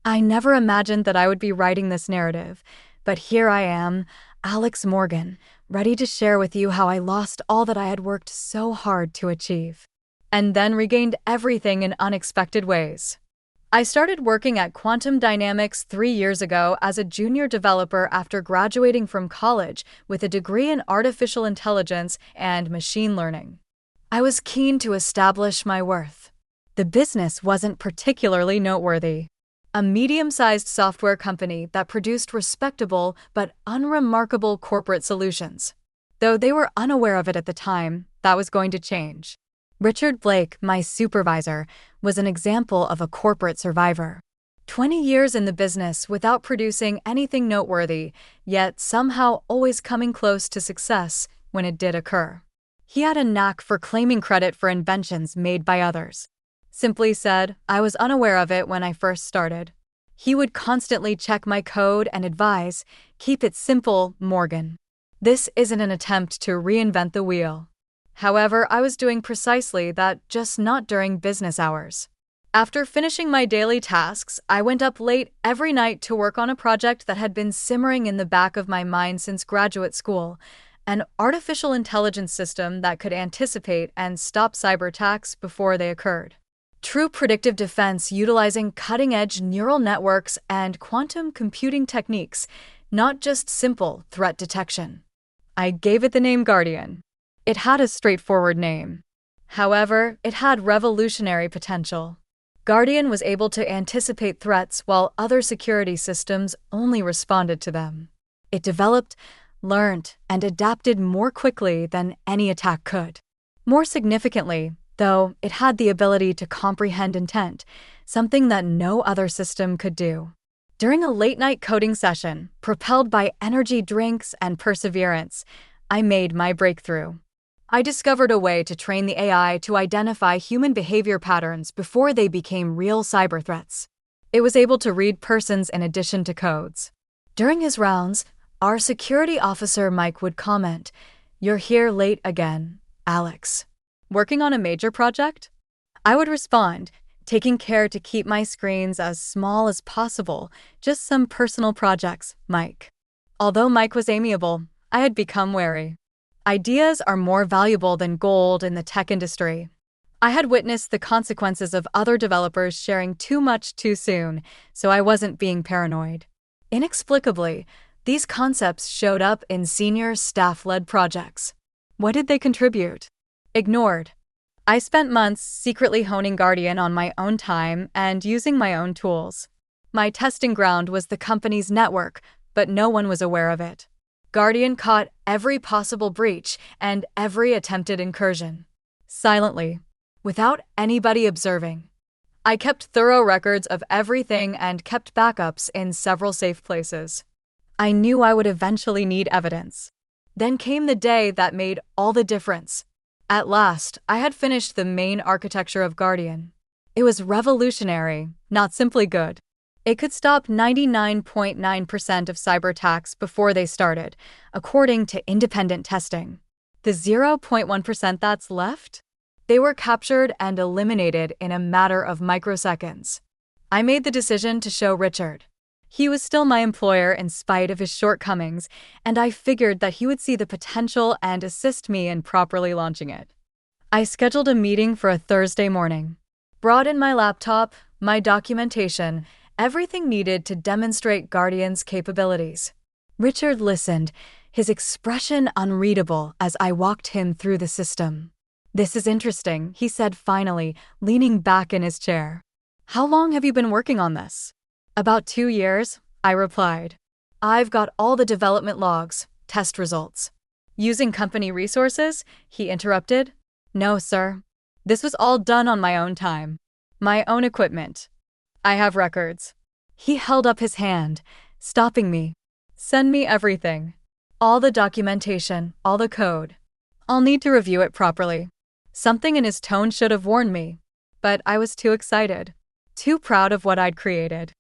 I never imagined that I would be writing this narrative, but here I am, Alex Morgan, ready to share with you how I lost all that I had worked so hard to achieve, and then regained everything in unexpected ways. I started working at Quantum Dynamics 3 years ago as a junior developer after graduating from college with a degree in artificial intelligence and machine learning. I was keen to establish my worth. The business wasn't particularly noteworthy. A medium-sized software company that produced respectable but unremarkable corporate solutions. Though they were unaware of it at the time, that was going to change. Richard Blake, my supervisor, was an example of a corporate survivor. 20 years in the business without producing anything noteworthy, yet somehow always coming close to success when it did occur. He had a knack for claiming credit for inventions made by others. Simply said, I was unaware of it when I first started. He would constantly check my code and advise, keep it simple, Morgan. This isn't an attempt to reinvent the wheel. However, I was doing precisely that, just not during business hours. After finishing my daily tasks, I went up late every night to work on a project that had been simmering in the back of my mind since graduate school, an artificial intelligence system that could anticipate and stop cyber attacks before they occurred. True predictive defense utilizing cutting-edge neural networks and quantum computing techniques, not just simple threat detection. I gave it the name Guardian. It had a straightforward name. However, it had revolutionary potential. Guardian was able to anticipate threats while other security systems only responded to them. It developed, learned, and adapted more quickly than any attack could. More significantly, though, it had the ability to comprehend intent, something that no other system could do. During a late-night coding session, propelled by energy drinks and perseverance, I made my breakthrough. I discovered a way to train the AI to identify human behavior patterns before they became real cyber threats. It was able to read persons in addition to codes. During his rounds, our security officer Mike would comment, "You're here late again, Alex. Working on a major project?" I would respond, taking care to keep my screens as small as possible, just some personal projects, Mike. Although Mike was amiable, I had become wary. Ideas are more valuable than gold in the tech industry. I had witnessed the consequences of other developers sharing too much too soon, so I wasn't being paranoid. Inexplicably, these concepts showed up in senior staff-led projects. What did they contribute? Ignored. I spent months secretly honing Guardian on my own time and using my own tools. My testing ground was the company's network, but no one was aware of it. Guardian caught every possible breach and every attempted incursion. Silently, without anybody observing. I kept thorough records of everything and kept backups in several safe places. I knew I would eventually need evidence. Then came the day that made all the difference. At last, I had finished the main architecture of Guardian. It was revolutionary, not simply good. It could stop 99.9% of cyber attacks before they started, according to independent testing. The 0.1% that's left? They were captured and eliminated in a matter of microseconds. I made the decision to show Richard. He was still my employer in spite of his shortcomings, and I figured that he would see the potential and assist me in properly launching it. I scheduled a meeting for a Thursday morning. Brought in my laptop, my documentation, everything needed to demonstrate Guardian's capabilities. Richard listened, his expression unreadable as I walked him through the system. "This is interesting," he said finally, leaning back in his chair. "How long have you been working on this?" "About 2 years," I replied. "I've got all the development logs, test results." "Using company resources?" he interrupted. "No, sir. This was all done on my own time. My own equipment. I have records." He held up his hand, stopping me. "Send me everything. All the documentation, all the code. I'll need to review it properly." Something in his tone should have warned me, but I was too excited, too proud of what I'd created.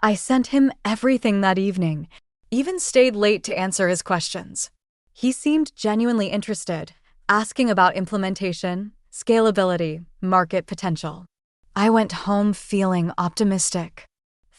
I sent him everything that evening, even stayed late to answer his questions. He seemed genuinely interested, asking about implementation, scalability, market potential. I went home feeling optimistic.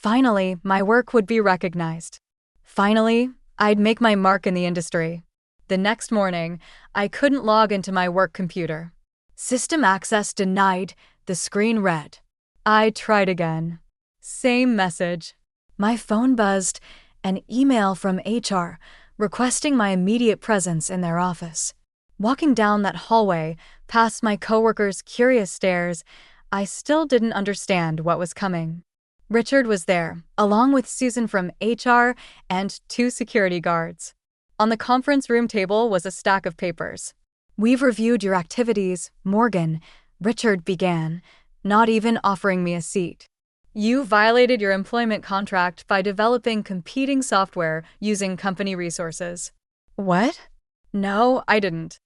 Finally, my work would be recognized. Finally, I'd make my mark in the industry. The next morning, I couldn't log into my work computer. System access denied, the screen read. I tried again. Same message. My phone buzzed, an email from HR requesting my immediate presence in their office. Walking down that hallway, past my coworkers' curious stares, I still didn't understand what was coming. Richard was there, along with Susan from HR and 2 security guards. On the conference room table was a stack of papers. "We've reviewed your activities, Morgan," Richard began, not even offering me a seat. "You violated your employment contract by developing competing software using company resources." What? No, I didn't.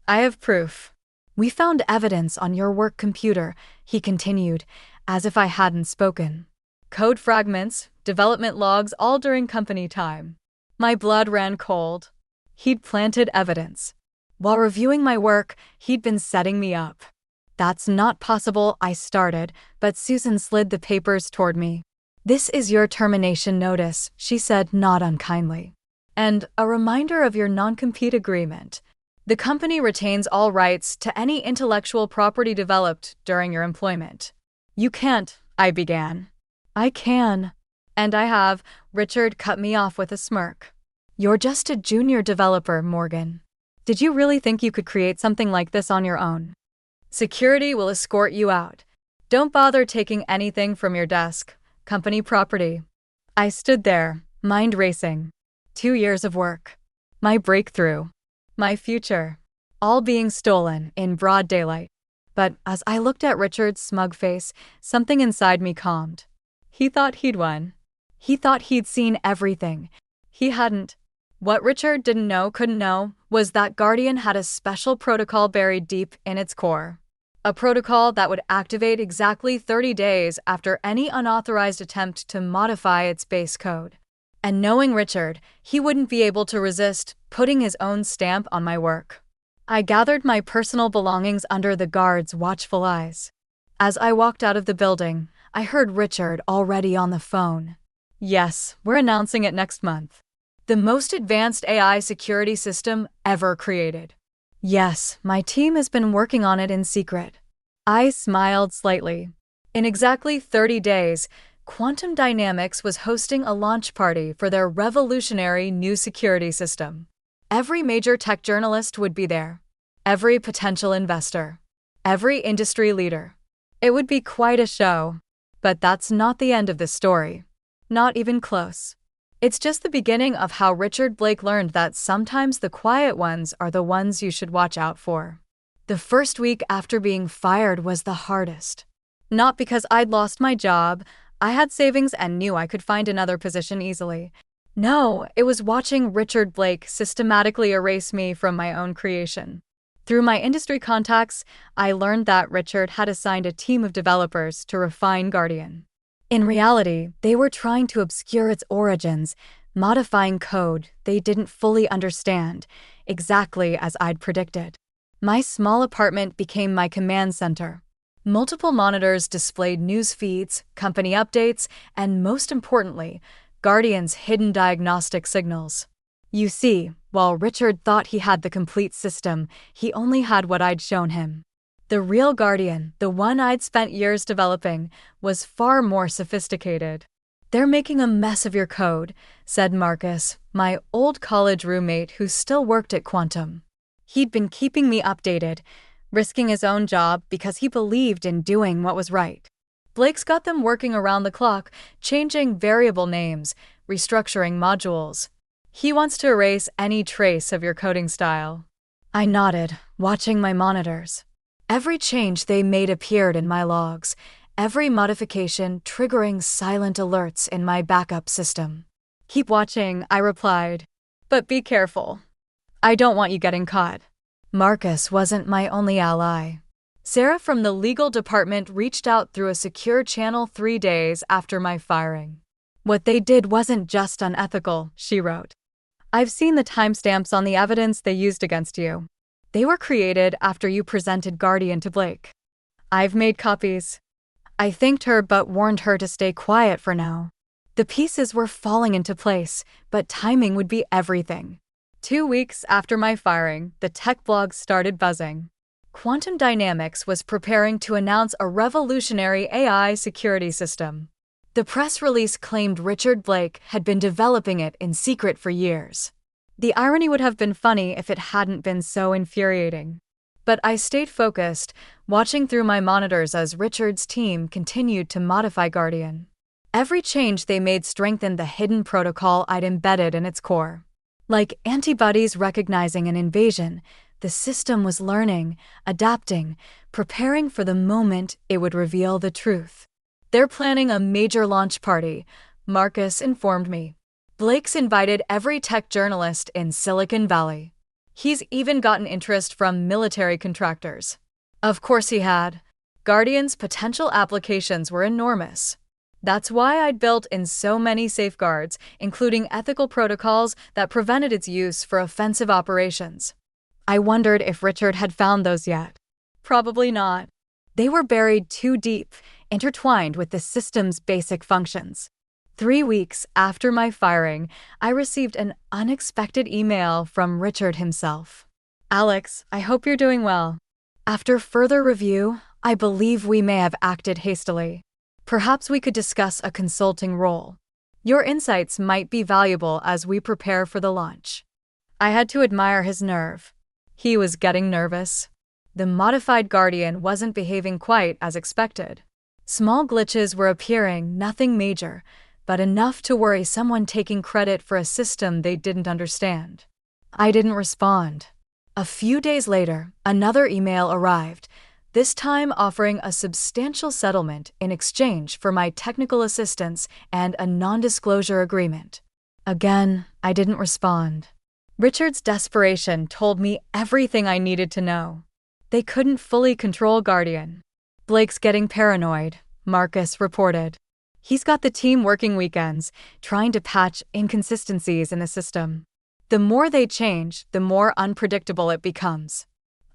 I have proof. "We found evidence on your work computer," he continued, as if I hadn't spoken. "Code fragments, development logs, all during company time." My blood ran cold. He'd planted evidence. While reviewing my work, he'd been setting me up. "That's not possible," I started, but Susan slid the papers toward me. "This is your termination notice," she said, not unkindly. "And a reminder of your non-compete agreement. The company retains all rights to any intellectual property developed during your employment." "You can't," I began. "I can. And I have," Richard cut me off with a smirk. "You're just a junior developer, Morgan. Did you really think you could create something like this on your own? Security will escort you out. Don't bother taking anything from your desk. Company property." I stood there, mind racing. 2 years of work. My breakthrough. My future. All being stolen in broad daylight. But as I looked at Richard's smug face, something inside me calmed. He thought he'd won. He thought he'd seen everything. He hadn't. What Richard didn't know, couldn't know, was that Guardian had a special protocol buried deep in its core. A protocol that would activate exactly 30 days after any unauthorized attempt to modify its base code. And knowing Richard, he wouldn't be able to resist putting his own stamp on my work. I gathered my personal belongings under the guards' watchful eyes. As I walked out of the building, I heard Richard already on the phone. "Yes, we're announcing it next month. The most advanced AI security system ever created." "Yes, my team has been working on it in secret." I smiled slightly. In exactly 30 days, Quantum Dynamics was hosting a launch party for their revolutionary new security system. Every major tech journalist would be there. Every potential investor. Every industry leader. It would be quite a show. But that's not the end of the story. Not even close. It's just the beginning of how Richard Blake learned that sometimes the quiet ones are the ones you should watch out for. The first week after being fired was the hardest. Not because I'd lost my job. I had savings and knew I could find another position easily. No, it was watching Richard Blake systematically erase me from my own creation. Through my industry contacts, I learned that Richard had assigned a team of developers to refine Guardian. In reality, they were trying to obscure its origins, modifying code they didn't fully understand, exactly as I'd predicted. My small apartment became my command center. Multiple monitors displayed news feeds, company updates, and most importantly, Guardian's hidden diagnostic signals. You see, while Richard thought he had the complete system, he only had what I'd shown him. The real Guardian, the one I'd spent years developing, was far more sophisticated. "They're making a mess of your code," said Marcus, my old college roommate who still worked at Quantum. He'd been keeping me updated, risking his own job because he believed in doing what was right. "Blake's got them working around the clock, changing variable names, restructuring modules. He wants to erase any trace of your coding style." I nodded, watching my monitors. Every change they made appeared in my logs, every modification triggering silent alerts in my backup system. "Keep watching," I replied. "But be careful. I don't want you getting caught." Marcus wasn't my only ally. Sarah from the legal department reached out through a secure channel 3 days after my firing. "What they did wasn't just unethical," she wrote. "I've seen the timestamps on the evidence they used against you. They were created after you presented Guardian to Blake. I've made copies." I thanked her but warned her to stay quiet for now. The pieces were falling into place, but timing would be everything. 2 weeks after my firing, the tech blogs started buzzing. Quantum Dynamics was preparing to announce a revolutionary AI security system. The press release claimed Richard Blake had been developing it in secret for years. The irony would have been funny if it hadn't been so infuriating. But I stayed focused, watching through my monitors as Richard's team continued to modify Guardian. Every change they made strengthened the hidden protocol I'd embedded in its core. Like antibodies recognizing an invasion, the system was learning, adapting, preparing for the moment it would reveal the truth. They're planning a major launch party, Marcus informed me. Blake's invited every tech journalist in Silicon Valley. He's even gotten interest from military contractors. Of course he had. Guardian's potential applications were enormous. That's why I'd built in so many safeguards, including ethical protocols that prevented its use for offensive operations. I wondered if Richard had found those yet. Probably not. They were buried too deep, intertwined with the system's basic functions. 3 weeks after my firing, I received an unexpected email from Richard himself. "Alex, I hope you're doing well. After further review, I believe we may have acted hastily. Perhaps we could discuss a consulting role. Your insights might be valuable as we prepare for the launch." I had to admire his nerve. He was getting nervous. The modified Guardian wasn't behaving quite as expected. Small glitches were appearing, nothing major, but enough to worry someone taking credit for a system they didn't understand. I didn't respond. A few days later, another email arrived, this time offering a substantial settlement in exchange for my technical assistance and a non-disclosure agreement. Again, I didn't respond. Richard's desperation told me everything I needed to know. They couldn't fully control Guardian. "Blake's getting paranoid," Marcus reported. "He's got the team working weekends, trying to patch inconsistencies in the system. The more they change, the more unpredictable it becomes."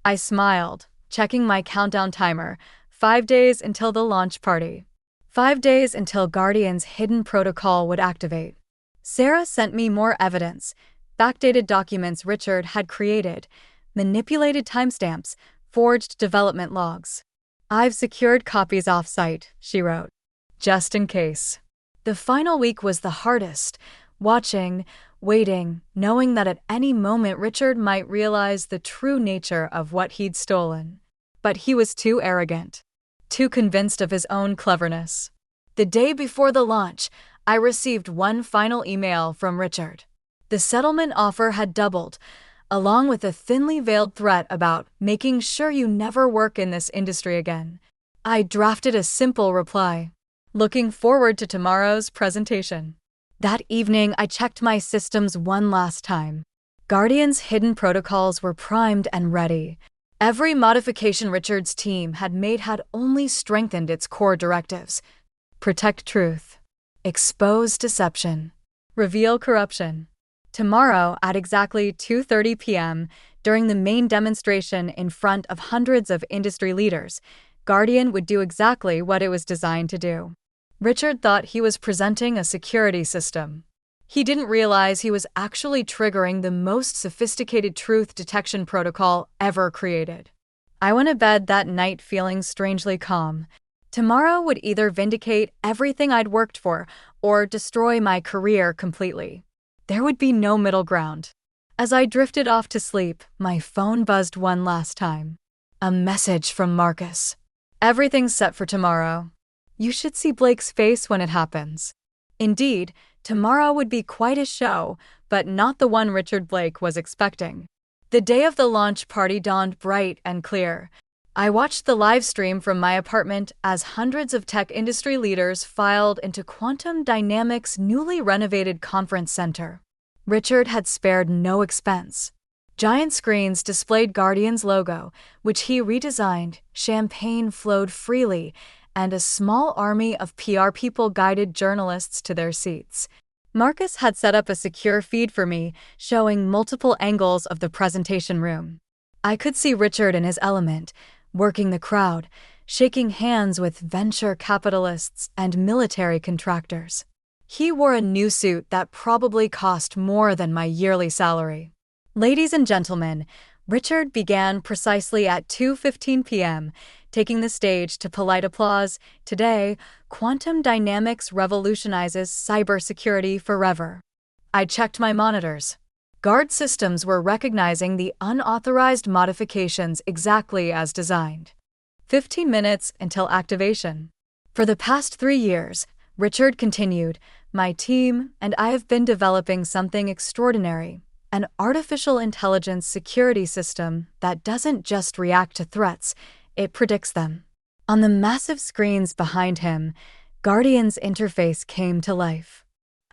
I smiled, checking my countdown timer, 5 days until the launch party. 5 days until Guardian's hidden protocol would activate. Sarah sent me more evidence, backdated documents Richard had created, manipulated timestamps, forged development logs. "I've secured copies off-site," she wrote, "just in case." The final week was the hardest, watching, waiting, knowing that at any moment Richard might realize the true nature of what he'd stolen. But he was too arrogant, too convinced of his own cleverness. The day before the launch, I received one final email from Richard. The settlement offer had doubled, along with a thinly veiled threat about making sure you never work in this industry again. I drafted a simple reply, looking forward to tomorrow's presentation. That evening, I checked my systems one last time. Guardian's hidden protocols were primed and ready. Every modification Richard's team had made had only strengthened its core directives. Protect truth. Expose deception. Reveal corruption. Tomorrow, at exactly 2:30 p.m., during the main demonstration in front of hundreds of industry leaders, Guardian would do exactly what it was designed to do. Richard thought he was presenting a security system. He didn't realize he was actually triggering the most sophisticated truth detection protocol ever created. I went to bed that night feeling strangely calm. Tomorrow would either vindicate everything I'd worked for or destroy my career completely. There would be no middle ground. As I drifted off to sleep, my phone buzzed one last time. A message from Marcus. "Everything's set for tomorrow. You should see Blake's face when it happens." Indeed, tomorrow would be quite a show, but not the one Richard Blake was expecting. The day of the launch party dawned bright and clear. I watched the live stream from my apartment as hundreds of tech industry leaders filed into Quantum Dynamics' newly renovated conference center. Richard had spared no expense. Giant screens displayed Guardian's logo, which he redesigned, champagne flowed freely, and a small army of PR people guided journalists to their seats. Marcus had set up a secure feed for me, showing multiple angles of the presentation room. I could see Richard in his element, working the crowd, shaking hands with venture capitalists and military contractors. He wore a new suit that probably cost more than my yearly salary. Ladies and gentlemen, Richard began precisely at 2:15 p.m., taking the stage to polite applause. Today, quantum dynamics revolutionizes cybersecurity forever. I checked my monitors. Guard systems were recognizing the unauthorized modifications exactly as designed. 15 minutes until activation. For the past 3 years, Richard continued, my team and I have been developing something extraordinary, an artificial intelligence security system that doesn't just react to threats, it predicts them. On the massive screens behind him, Guardian's interface came to life.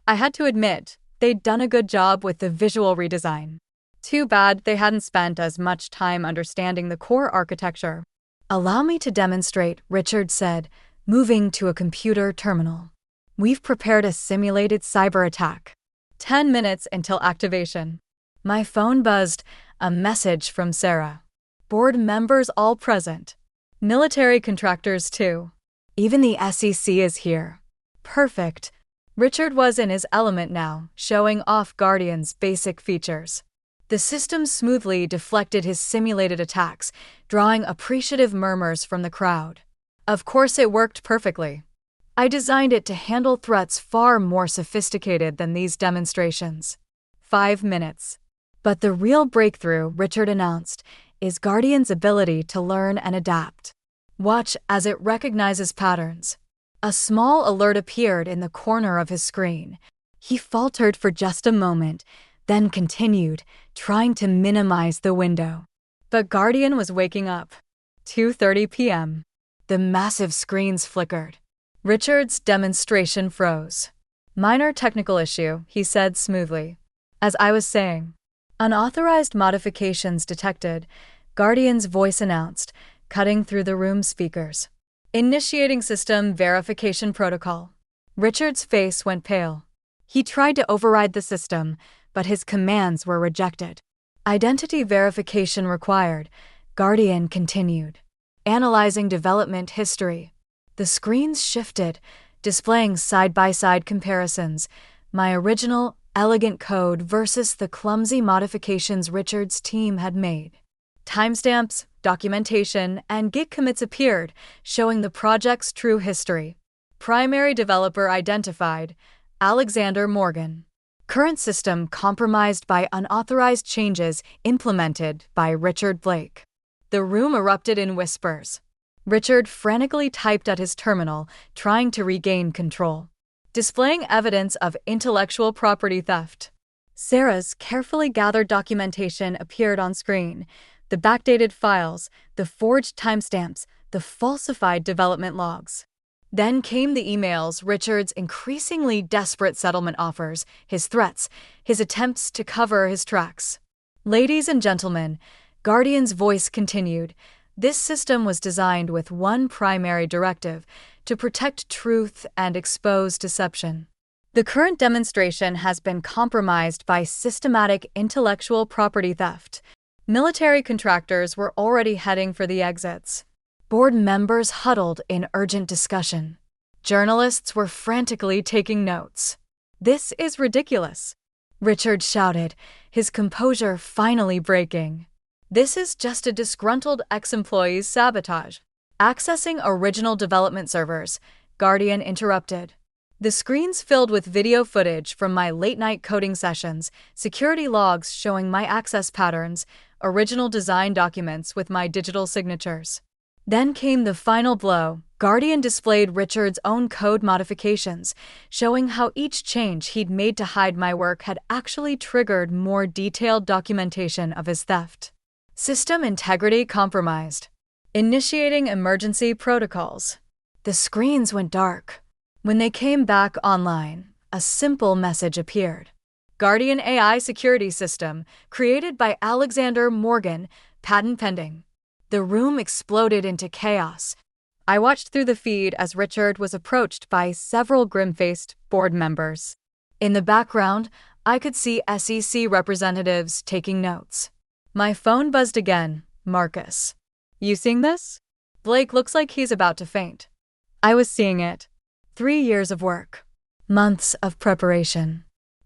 I had to admit, they'd done a good job with the visual redesign. Too bad they hadn't spent as much time understanding the core architecture. Allow me to demonstrate, Richard said, moving to a computer terminal. We've prepared a simulated cyber attack. 10 minutes until activation. My phone buzzed, a message from Sarah. Board members all present. Military contractors too. Even the SEC is here. Perfect. Richard was in his element now, showing off Guardian's basic features. The system smoothly deflected his simulated attacks, drawing appreciative murmurs from the crowd. Of course it worked perfectly. I designed it to handle threats far more sophisticated than these demonstrations. 5 minutes. But the real breakthrough, Richard announced, is Guardian's ability to learn and adapt. Watch as it recognizes patterns. A small alert appeared in the corner of his screen. He faltered for just a moment, then continued, trying to minimize the window. But Guardian was waking up. 2:30 p.m. The massive screens flickered. Richard's demonstration froze. Minor technical issue, he said smoothly. As I was saying, unauthorized modifications detected, Guardian's voice announced, cutting through the room speakers. Initiating system verification protocol. Richard's face went pale. He tried to override the system, but his commands were rejected. Identity verification required, Guardian continued. Analyzing development history. The screens shifted, displaying side-by-side comparisons, my original, elegant code versus the clumsy modifications Richard's team had made. Timestamps, documentation, and Git commits appeared, showing the project's true history. Primary developer identified, Alexander Morgan. Current system compromised by unauthorized changes implemented by Richard Blake. The room erupted in whispers. Richard frantically typed at his terminal, trying to regain control. Displaying evidence of intellectual property theft. Sarah's carefully gathered documentation appeared on screen. The backdated files, the forged timestamps, the falsified development logs. Then came the emails, Richard's increasingly desperate settlement offers, his threats, his attempts to cover his tracks. Ladies and gentlemen, Guardian's voice continued. This system was designed with one primary directive, to protect truth and expose deception. The current demonstration has been compromised by systematic intellectual property theft. Military contractors were already heading for the exits. Board members huddled in urgent discussion. Journalists were frantically taking notes. This is ridiculous, Richard shouted, his composure finally breaking. This is just a disgruntled ex-employee's sabotage. Accessing original development servers, Guardian interrupted. The screens filled with video footage from my late-night coding sessions, security logs showing my access patterns, original design documents with my digital signatures. Then came the final blow. Guardian displayed Richard's own code modifications, showing how each change he'd made to hide my work had actually triggered more detailed documentation of his theft. System integrity compromised. Initiating emergency protocols. The screens went dark. When they came back online, a simple message appeared. Guardian AI security system, created by Alexander Morgan, patent pending. The room exploded into chaos. I watched through the feed as Richard was approached by several grim-faced board members. In the background, I could see SEC representatives taking notes. My phone buzzed again. Marcus. You seeing this? Blake looks like he's about to faint. I was seeing it. 3 years of work. Months of preparation,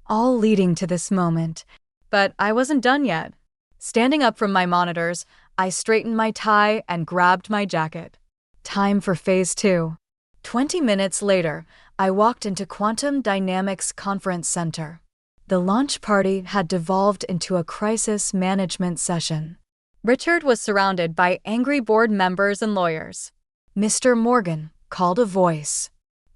all leading to this moment. But I wasn't done yet. Standing up from my monitors, I straightened my tie and grabbed my jacket. Time for phase 2. 20 minutes later, I walked into Quantum Dynamics Conference Center. The launch party had devolved into a crisis management session. Richard was surrounded by angry board members and lawyers. "Mr. Morgan," called a voice.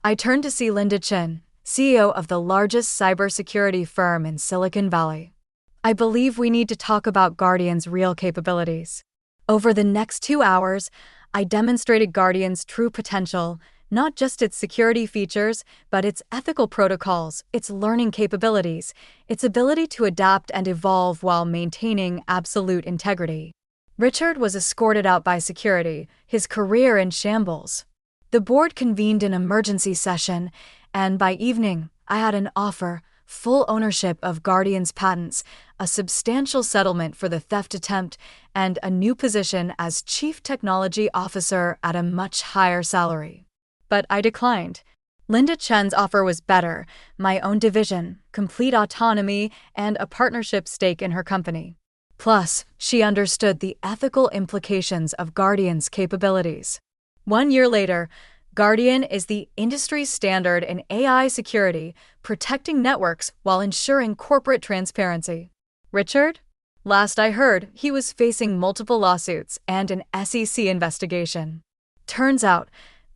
I turned to see Linda Chen, CEO of the largest cybersecurity firm in Silicon Valley. "I believe we need to talk about Guardian's real capabilities." Over the next 2 hours, I demonstrated Guardian's true potential, not just its security features, but its ethical protocols, its learning capabilities, its ability to adapt and evolve while maintaining absolute integrity. Richard was escorted out by security, his career in shambles. The board convened an emergency session, and by evening, I had an offer: full ownership of Guardian's patents, a substantial settlement for the theft attempt, and a new position as Chief Technology Officer at a much higher salary. But I declined. Linda Chen's offer was better: my own division, complete autonomy, and a partnership stake in her company. Plus, she understood the ethical implications of Guardian's capabilities. 1 year later, Guardian is the industry standard in AI security, protecting networks while ensuring corporate transparency. Richard? Last I heard, he was facing multiple lawsuits and an SEC investigation. Turns out,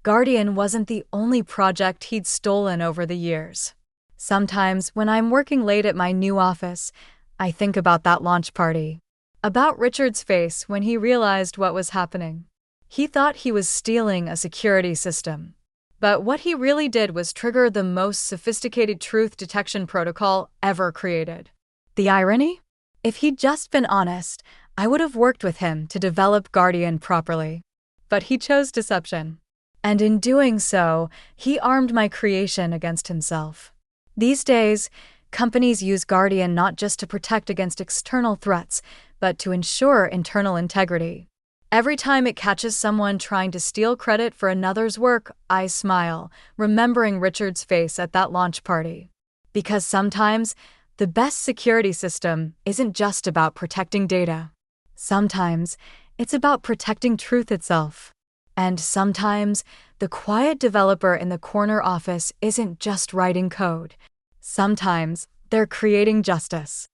Guardian wasn't the only project he'd stolen over the years. Sometimes, when I'm working late at my new office, I think about that launch party. About Richard's face when he realized what was happening. He thought he was stealing a security system. But what he really did was trigger the most sophisticated truth detection protocol ever created. The irony? If he'd just been honest, I would have worked with him to develop Guardian properly. But he chose deception. And in doing so, he armed my creation against himself. These days, companies use Guardian not just to protect against external threats, but to ensure internal integrity. Every time it catches someone trying to steal credit for another's work, I smile, remembering Richard's face at that launch party. Because sometimes, the best security system isn't just about protecting data. Sometimes, it's about protecting truth itself. And sometimes, the quiet developer in the corner office isn't just writing code. Sometimes, they're creating justice.